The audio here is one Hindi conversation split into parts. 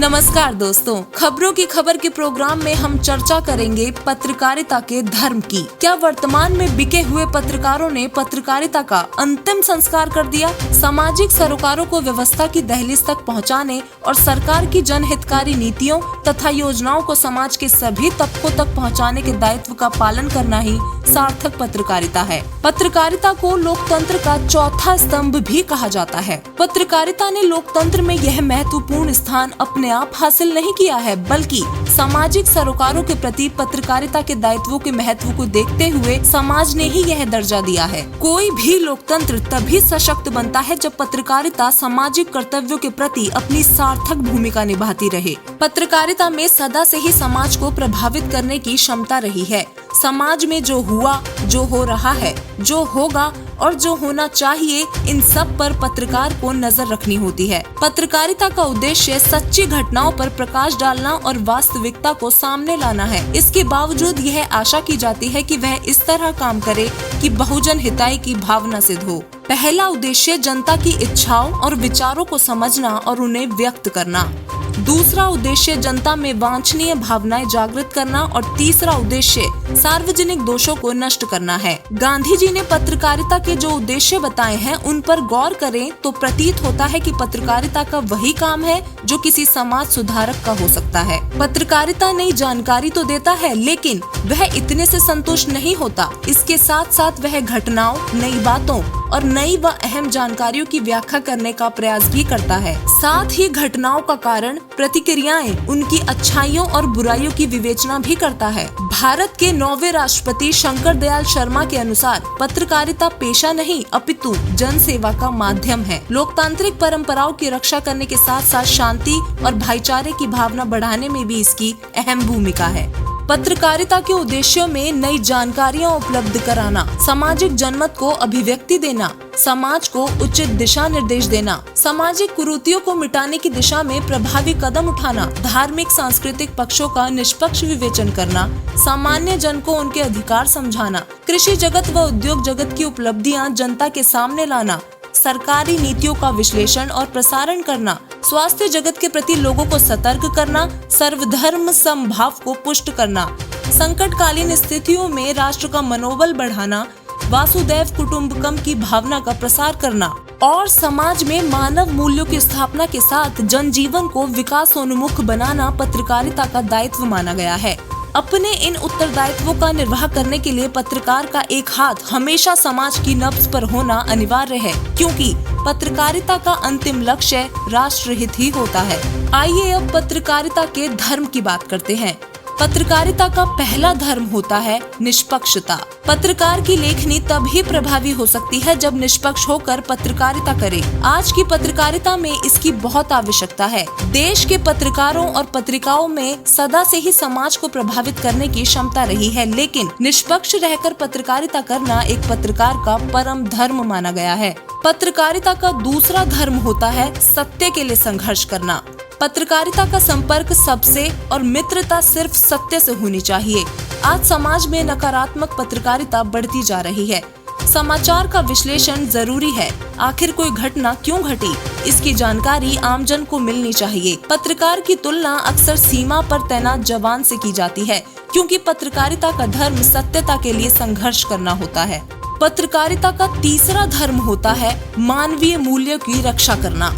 नमस्कार दोस्तों, खबरों की खबर के प्रोग्राम में हम चर्चा करेंगे पत्रकारिता के धर्म की। क्या वर्तमान में बिके हुए पत्रकारों ने पत्रकारिता का अंतिम संस्कार कर दिया? सामाजिक सरोकारों को व्यवस्था की दहलीज तक पहुंचाने और सरकार की जनहितकारी नीतियों तथा योजनाओं को समाज के सभी तबकों तक पहुंचाने के दायित्व का पालन करना ही सार्थक पत्रकारिता है। पत्रकारिता को लोकतंत्र का चौथा स्तंभ भी कहा जाता है। पत्रकारिता ने लोकतंत्र में यह महत्वपूर्ण स्थान अपने आप हासिल नहीं किया है, बल्कि सामाजिक सरोकारों के प्रति पत्रकारिता के दायित्वों के महत्व को देखते हुए समाज ने ही यह दर्जा दिया है। कोई भी लोकतंत्र तभी सशक्त बनता है जब पत्रकारिता सामाजिक कर्तव्यों के प्रति अपनी सार्थक भूमिका निभाती रहे। पत्रकारिता में सदा से ही समाज को प्रभावित करने की क्षमता रही है। समाज में जो हुआ, जो हो रहा है, जो होगा और जो होना चाहिए, इन सब पर पत्रकार को नजर रखनी होती है। पत्रकारिता का उद्देश्य सच्ची घटनाओं पर प्रकाश डालना और वास्तविकता को सामने लाना है। इसके बावजूद यह आशा की जाती है कि वह इस तरह काम करे कि बहुजन हिताई की भावना सिद्ध हो। पहला उद्देश्य जनता की इच्छाओं और विचारों को समझना और उन्हें व्यक्त करना। दूसरा उद्देश्य जनता में वांछनीय भावनाएं जागृत करना और तीसरा उद्देश्य सार्वजनिक दोषों को नष्ट करना है। गांधी जी ने पत्रकारिता के जो उद्देश्य बताए हैं, उन पर गौर करें तो प्रतीत होता है कि पत्रकारिता का वही काम है जो किसी समाज सुधारक का हो सकता है। पत्रकारिता नई जानकारी तो देता है, लेकिन वह इतने से संतुष्ट नहीं होता। इसके साथ साथ वह घटनाओं, नई बातों और नई व अहम जानकारियों की व्याख्या करने का प्रयास भी करता है। साथ ही घटनाओं का कारण, प्रतिक्रियाएं, उनकी अच्छाइयों और बुराइयों की विवेचना भी करता है। भारत के 9वें राष्ट्रपति शंकर दयाल शर्मा के अनुसार पत्रकारिता पेशा नहीं अपितु जन सेवा का माध्यम है। लोकतांत्रिक परंपराओं की रक्षा करने के साथ साथ शांति और भाईचारे की भावना बढ़ाने में भी इसकी अहम भूमिका है। पत्रकारिता के उद्देश्यों में नई जानकारियां उपलब्ध कराना, सामाजिक जनमत को अभिव्यक्ति देना, समाज को उचित दिशा निर्देश देना, सामाजिक कुरीतियों को मिटाने की दिशा में प्रभावी कदम उठाना, धार्मिक सांस्कृतिक पक्षों का निष्पक्ष विवेचन करना, सामान्य जन को उनके अधिकार समझाना, कृषि जगत व उद्योग जगत की उपलब्धियां जनता के सामने लाना, सरकारी नीतियों का विश्लेषण और प्रसारण करना, स्वास्थ्य जगत के प्रति लोगों को सतर्क करना, सर्वधर्म समभाव को पुष्ट करना, संकटकालीन स्थितियों में राष्ट्र का मनोबल बढ़ाना, वासुदैव कुटुंबकम की भावना का प्रसार करना और समाज में मानव मूल्यों की स्थापना के साथ जनजीवन को विकासोन्मुख बनाना पत्रकारिता का दायित्व माना गया है। अपने इन उत्तरदायित्वों का निर्वाह करने के लिए पत्रकार का एक हाथ हमेशा समाज की नब्ज पर होना अनिवार्य है, क्योंकि पत्रकारिता का अंतिम लक्ष्य राष्ट्रहित ही होता है। आइए अब पत्रकारिता के धर्म की बात करते हैं। पत्रकारिता का पहला धर्म होता है निष्पक्षता। पत्रकार की लेखनी तभी प्रभावी हो सकती है जब निष्पक्ष होकर पत्रकारिता करे। आज की पत्रकारिता में इसकी बहुत आवश्यकता है। देश के पत्रकारों और पत्रिकाओं में सदा से ही समाज को प्रभावित करने की क्षमता रही है, लेकिन निष्पक्ष रहकर पत्रकारिता करना एक पत्रकार का परम धर्म माना गया है। पत्रकारिता का दूसरा धर्म होता है सत्य के लिए संघर्ष करना। पत्रकारिता का संपर्क सबसे और मित्रता सिर्फ सत्य से होनी चाहिए। आज समाज में नकारात्मक पत्रकारिता बढ़ती जा रही है। समाचार का विश्लेषण जरूरी है। आखिर कोई घटना क्यों घटी, इसकी जानकारी आमजन को मिलनी चाहिए। पत्रकार की तुलना अक्सर सीमा पर तैनात जवान से की जाती है, क्योंकि पत्रकारिता का धर्म सत्यता के लिए संघर्ष करना होता है। पत्रकारिता का तीसरा धर्म होता है मानवीय मूल्यों की रक्षा करना।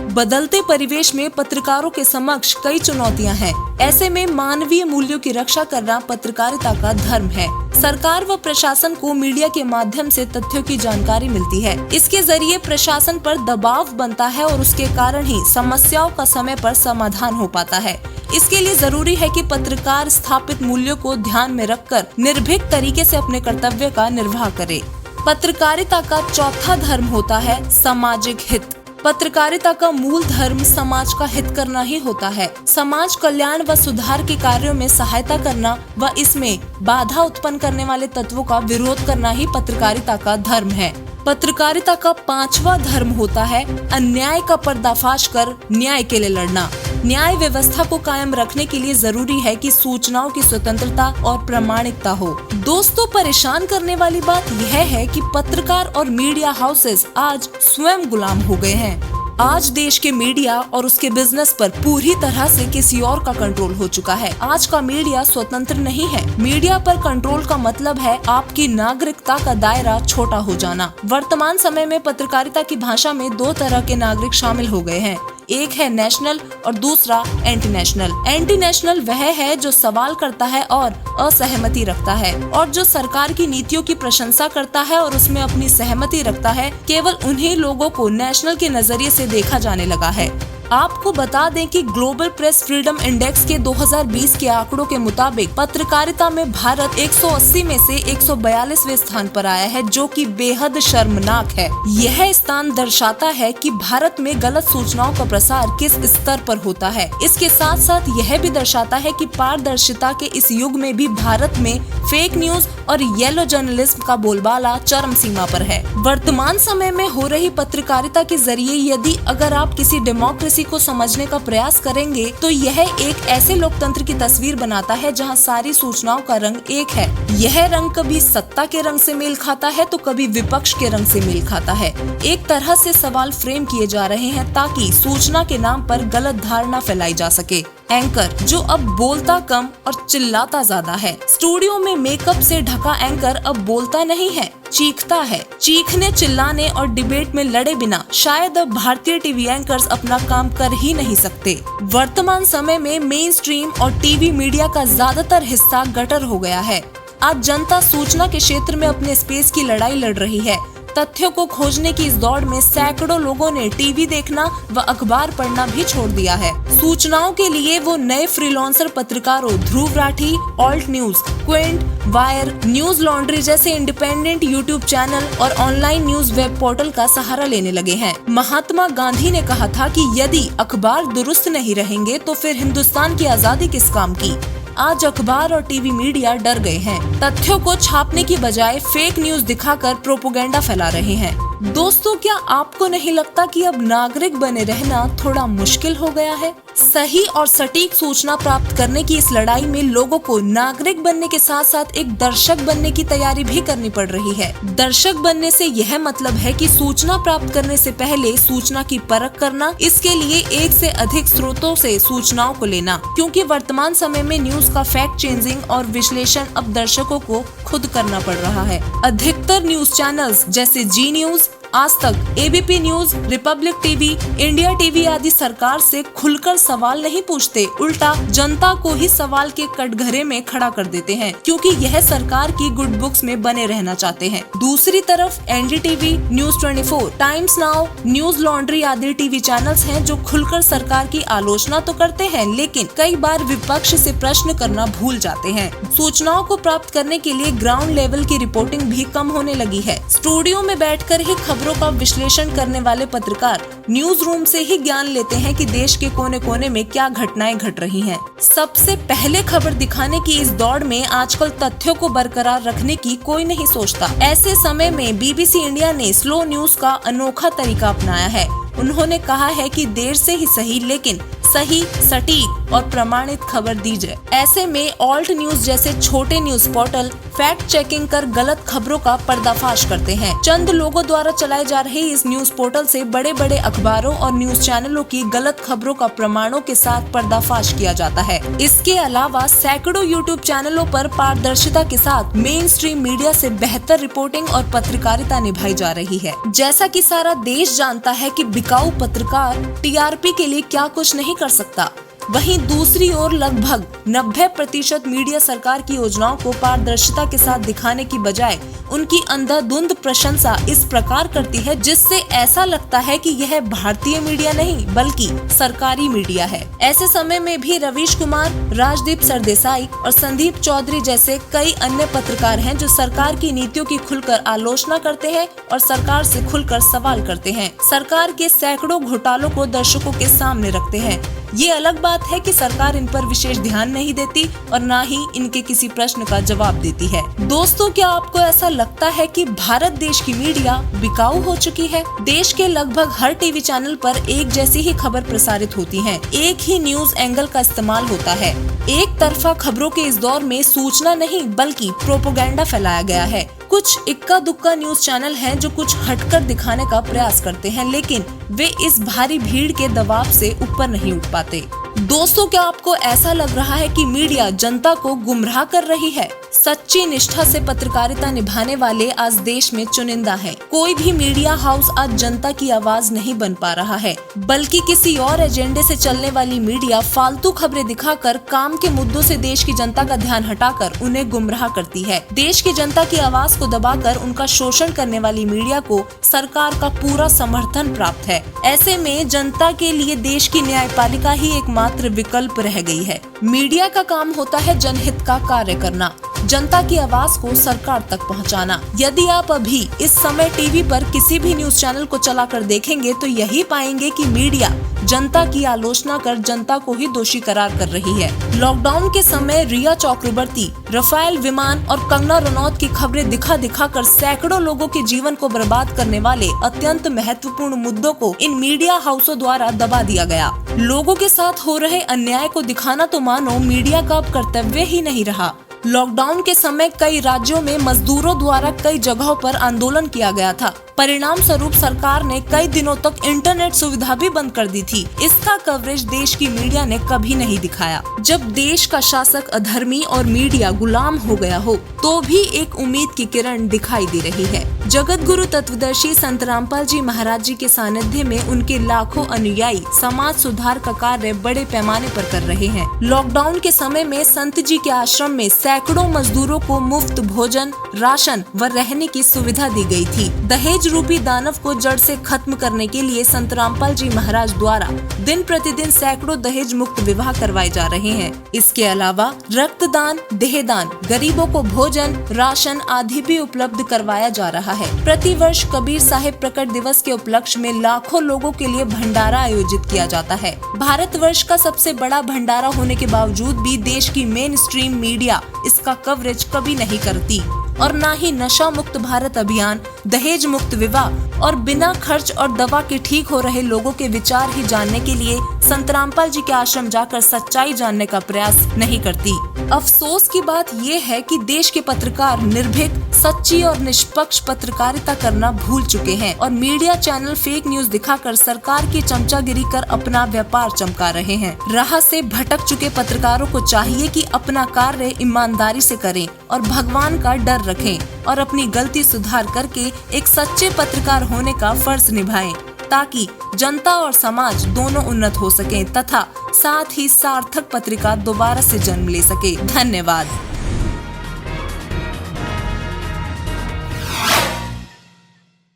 बदलते परिवेश में पत्रकारों के समक्ष कई चुनौतियां हैं। ऐसे में मानवीय मूल्यों की रक्षा करना पत्रकारिता का धर्म है। सरकार व प्रशासन को मीडिया के माध्यम से तथ्यों की जानकारी मिलती है। इसके जरिए प्रशासन पर दबाव बनता है और उसके कारण ही समस्याओं का समय पर समाधान हो पाता है। इसके लिए जरूरी है कि पत्रकार स्थापित मूल्यों को ध्यान में रखकर निर्भीक तरीके से अपने कर्तव्य का निर्वाह करे। पत्रकारिता का चौथा धर्म होता है सामाजिक हित। पत्रकारिता का मूल धर्म समाज का हित करना ही होता है। समाज कल्याण व सुधार के कार्यों में सहायता करना व इसमें बाधा उत्पन्न करने वाले तत्वों का विरोध करना ही पत्रकारिता का धर्म है। पत्रकारिता का पांचवा धर्म होता है अन्याय का पर्दाफाश कर न्याय के लिए लड़ना। न्याय व्यवस्था को कायम रखने के लिए जरूरी है कि सूचनाओं की स्वतंत्रता और प्रामाणिकता हो। दोस्तों, परेशान करने वाली बात यह है कि पत्रकार और मीडिया हाउसेस आज स्वयं गुलाम हो गए हैं। आज देश के मीडिया और उसके बिजनेस पर पूरी तरह से किसी और का कंट्रोल हो चुका है। आज का मीडिया स्वतंत्र नहीं है। मीडिया पर कंट्रोल का मतलब है आपकी नागरिकता का दायरा छोटा हो जाना। वर्तमान समय में पत्रकारिता की भाषा में दो तरह के नागरिक शामिल हो गए हैं। एक है नेशनल और दूसरा एंटी नेशनल। एंटी नेशनल वह है जो सवाल करता है और असहमति रखता है, और जो सरकार की नीतियों की प्रशंसा करता है और उसमें अपनी सहमति रखता है। केवल उन्हीं लोगों को नेशनल के नजरिए से देखा जाने लगा है। आपको बता दें कि ग्लोबल प्रेस फ्रीडम इंडेक्स के 2020 के आंकड़ों के मुताबिक पत्रकारिता में भारत 180 में से 142वें स्थान पर आया है, जो कि बेहद शर्मनाक है। यह स्थान दर्शाता है कि भारत में गलत सूचनाओं का प्रसार किस स्तर पर होता है। इसके साथ साथ यह भी दर्शाता है कि पारदर्शिता के इस युग में भी भारत में फेक न्यूज और येलो जर्नलिज्म का बोलबाला चरम सीमा पर है। वर्तमान समय में हो रही पत्रकारिता के जरिए अगर आप किसी डेमोक्रेसी को समझने का प्रयास करेंगे तो यह एक ऐसे लोकतंत्र की तस्वीर बनाता है जहां सारी सूचनाओं का रंग एक है। यह रंग कभी सत्ता के रंग से मेल खाता है तो कभी विपक्ष के रंग से मेल खाता है। एक तरह से सवाल फ्रेम किए जा रहे हैं ताकि सूचना के नाम पर गलत धारणा फैलाई जा सके। एंकर जो अब बोलता कम और चिल्लाता ज्यादा है। स्टूडियो में मेकअप से ढका एंकर अब बोलता नहीं है, चीखता है। चीखने, चिल्लाने और डिबेट में लड़े बिना शायद अब भारतीय टीवी एंकर्स अपना काम कर ही नहीं सकते। वर्तमान समय में मेन स्ट्रीम और टीवी मीडिया का ज्यादातर हिस्सा गटर हो गया है। आज जनता सूचना के क्षेत्र में अपने स्पेस की लड़ाई लड़ रही है। तथ्यों को खोजने की इस दौड़ में सैकड़ों लोगों ने टीवी देखना व अखबार पढ़ना भी छोड़ दिया है। सूचनाओं के लिए वो नए फ्रीलांसर पत्रकारों Dhruv Rathee, Alt News, Quint, Wire, Newslaundry जैसे इंडिपेंडेंट यूट्यूब चैनल और ऑनलाइन न्यूज वेब पोर्टल का सहारा लेने लगे हैं। महात्मा गांधी ने कहा था कि यदि अखबार दुरुस्त नहीं रहेंगे तो फिर हिंदुस्तान की आजादी किस काम की। आज अखबार और टीवी मीडिया डर गए हैं। तथ्यों को छापने की बजाय फेक न्यूज दिखाकर प्रोपोगेंडा फैला रहे हैं। दोस्तों, क्या आपको नहीं लगता कि अब नागरिक बने रहना थोड़ा मुश्किल हो गया है? सही और सटीक सूचना प्राप्त करने की इस लड़ाई में लोगों को नागरिक बनने के साथ साथ एक दर्शक बनने की तैयारी भी करनी पड़ रही है। दर्शक बनने से यह मतलब है कि सूचना प्राप्त करने से पहले सूचना की परख करना, इसके लिए एक से अधिक स्रोतों से सूचनाओं को लेना, क्योंकि वर्तमान समय में न्यूज का फैक्ट चेंजिंग और विश्लेषण अब दर्शकों को खुद करना पड़ रहा है। अधिकतर न्यूज चैनल्स जैसे जी न्यूज, आज तक, ABP news, Republic TV, India TV आदि सरकार से खुलकर सवाल नहीं पूछते, उल्टा जनता को ही सवाल के कटघरे में खड़ा कर देते हैं, क्योंकि यह सरकार की गुड बुक्स में बने रहना चाहते हैं। दूसरी तरफ NDTV, news 24, times now, news laundry आदि टीवी चैनल्स हैं जो खुलकर सरकार की आलोचना तो करते हैं, लेकिन कई बार विपक्ष से प्रश्न करना भूल जाते हैं। सूचनाओं को प्राप्त करने के लिए ग्राउंड लेवल की रिपोर्टिंग भी कम होने लगी है। स्टूडियो में बैठकर ही खबरों का विश्लेषण करने वाले पत्रकार न्यूज रूम से ही ज्ञान लेते हैं कि देश के कोने कोने में क्या घटनाएं घट रही हैं। सबसे पहले खबर दिखाने की इस दौड़ में आजकल तथ्यों को बरकरार रखने की कोई नहीं सोचता। ऐसे समय में बीबीसी इंडिया ने स्लो न्यूज का अनोखा तरीका अपनाया है। उन्होंने कहा है कि देर से ही सही, लेकिन सही, सटीक और प्रमाणित खबर दी जाए। ऐसे में ऑल्ट न्यूज जैसे छोटे न्यूज पोर्टल फैक्ट चेकिंग कर गलत खबरों का पर्दाफाश करते हैं। चंद लोगों द्वारा चलाए जा रहे इस न्यूज पोर्टल से बड़े बड़े अखबारों और न्यूज चैनलों की गलत खबरों का प्रमाणों के साथ पर्दाफाश किया जाता है। इसके अलावा सैकड़ों यूट्यूब चैनलों पर पारदर्शिता के साथ मेन स्ट्रीम मीडिया से बेहतर रिपोर्टिंग और पत्रकारिता निभाई जा रही है। जैसा कि सारा देश जानता है कि बिकाऊ पत्रकार टीआरपी के लिए क्या कुछ नहीं कर सकता, वहीं दूसरी ओर लगभग 90% मीडिया सरकार की योजनाओं को पारदर्शिता के साथ दिखाने की बजाय उनकी अंधाधुंध प्रशंसा इस प्रकार करती है जिससे ऐसा लगता है कि यह भारतीय मीडिया नहीं बल्कि सरकारी मीडिया है। ऐसे समय में भी रवीश कुमार, राजदीप सरदेसाई और संदीप चौधरी जैसे कई अन्य पत्रकार हैं जो सरकार की नीतियों की खुलकर आलोचना करते हैं और सरकार से खुलकर सवाल करते हैं। सरकार के सैकड़ों घोटालों को दर्शकों के सामने रखते हैं। ये अलग बात है कि सरकार इन पर विशेष ध्यान नहीं देती और न ही इनके किसी प्रश्न का जवाब देती है। दोस्तों, क्या आपको ऐसा लगता है कि भारत देश की मीडिया बिकाऊ हो चुकी है? देश के लगभग हर टीवी चैनल पर एक जैसी ही खबर प्रसारित होती है, एक ही न्यूज एंगल का इस्तेमाल होता है। एक तरफा खबरों के इस दौर में सूचना नहीं बल्कि प्रोपोगेंडा फैलाया गया है। कुछ इक्का दुक्का न्यूज चैनल हैं जो कुछ हटकर दिखाने का प्रयास करते हैं, लेकिन वे इस भारी भीड़ के दबाव से ऊपर नहीं उठ पाते। दोस्तों, क्या आपको ऐसा लग रहा है कि मीडिया जनता को गुमराह कर रही है? सच्ची निष्ठा से पत्रकारिता निभाने वाले आज देश में चुनिंदा हैं। कोई भी मीडिया हाउस आज जनता की आवाज नहीं बन पा रहा है, बल्कि किसी और एजेंडे से चलने वाली मीडिया फालतू खबरें दिखाकर काम के मुद्दों से देश की जनता का ध्यान हटाकर उन्हें गुमराह करती है। देश की जनता की आवाज को दबाकर उनका शोषण करने वाली मीडिया को सरकार का पूरा समर्थन प्राप्त है। ऐसे में जनता के लिए देश की न्यायपालिका ही एकमात्र विकल्प रह गई है। मीडिया का काम होता है जनहित का कार्य करना, जनता की आवाज को सरकार तक पहुंचाना। यदि आप अभी इस समय टीवी पर किसी भी न्यूज चैनल को चलाकर देखेंगे तो यही पाएंगे कि मीडिया जनता की आलोचना कर जनता को ही दोषी करार कर रही है। लॉकडाउन के समय रिया चक्रवर्ती, राफेल विमान और कंगना रनौत की खबरें दिखा कर सैकड़ों लोगों के जीवन को बर्बाद करने वाले अत्यंत महत्वपूर्ण मुद्दों को इन मीडिया हाउसों द्वारा दबा दिया गया। लोगों के साथ हो रहे अन्याय को दिखाना तो मानो मीडिया का अब कर्तव्य ही नहीं रहा। लॉकडाउन के समय कई राज्यों में मजदूरों द्वारा कई जगहों पर आंदोलन किया गया था। परिणाम स्वरूप सरकार ने कई दिनों तक इंटरनेट सुविधा भी बंद कर दी थी। इसका कवरेज देश की मीडिया ने कभी नहीं दिखाया। जब देश का शासक अधर्मी और मीडिया गुलाम हो गया हो, तो भी एक उम्मीद की किरण दिखाई दे रही है। जगत गुरु तत्वदर्शी संत रामपाल जी महाराज जी के सानिध्य में उनके लाखों अनुयायी समाज सुधार का कार्य बड़े पैमाने पर कर रहे हैं। लॉकडाउन के समय में संत जी के आश्रम में सैकड़ों मजदूरों को मुफ्त भोजन, राशन व रहने की सुविधा दी गई थी। दहेज रूपी दानव को जड़ से खत्म करने के लिए संत रामपाल जी महाराज द्वारा दिन प्रतिदिन सैकड़ों दहेज मुक्त विवाह करवाए जा रहे हैं। इसके अलावा रक्तदान, देहदान, गरीबों को भोजन, राशन आदि भी उपलब्ध करवाया जा रहा है। प्रति वर्ष कबीर साहिब प्रकट दिवस के उपलक्ष्य में लाखों लोगों के लिए भंडारा आयोजित किया जाता है। भारतवर्ष का सबसे बड़ा भंडारा होने के बावजूद भी देश की मेन स्ट्रीम मीडिया इसका कवरेज कभी नहीं करती और न ही नशा मुक्त भारत अभियान, दहेज मुक्त विवाह और बिना खर्च और दवा के ठीक हो रहे लोगों के विचार ही जानने के लिए संत रामपाल जी के आश्रम जाकर सच्चाई जानने का प्रयास नहीं करती। अफसोस की बात ये है कि देश के पत्रकार निर्भीक, सच्ची और निष्पक्ष पत्रकारिता करना भूल चुके हैं और मीडिया चैनल फेक न्यूज दिखाकर सरकार की चमचागिरी कर अपना व्यापार चमका रहे हैं। राह से भटक चुके पत्रकारों को चाहिए कि अपना कार्य ईमानदारी से करें और भगवान का डर रखें और अपनी गलती सुधार करके एक सच्चे पत्रकार होने का फर्ज निभाएं, ताकि जनता और समाज दोनों उन्नत हो सकें तथा साथ ही सार्थक पत्रिका दोबारा से जन्म ले सके। धन्यवाद।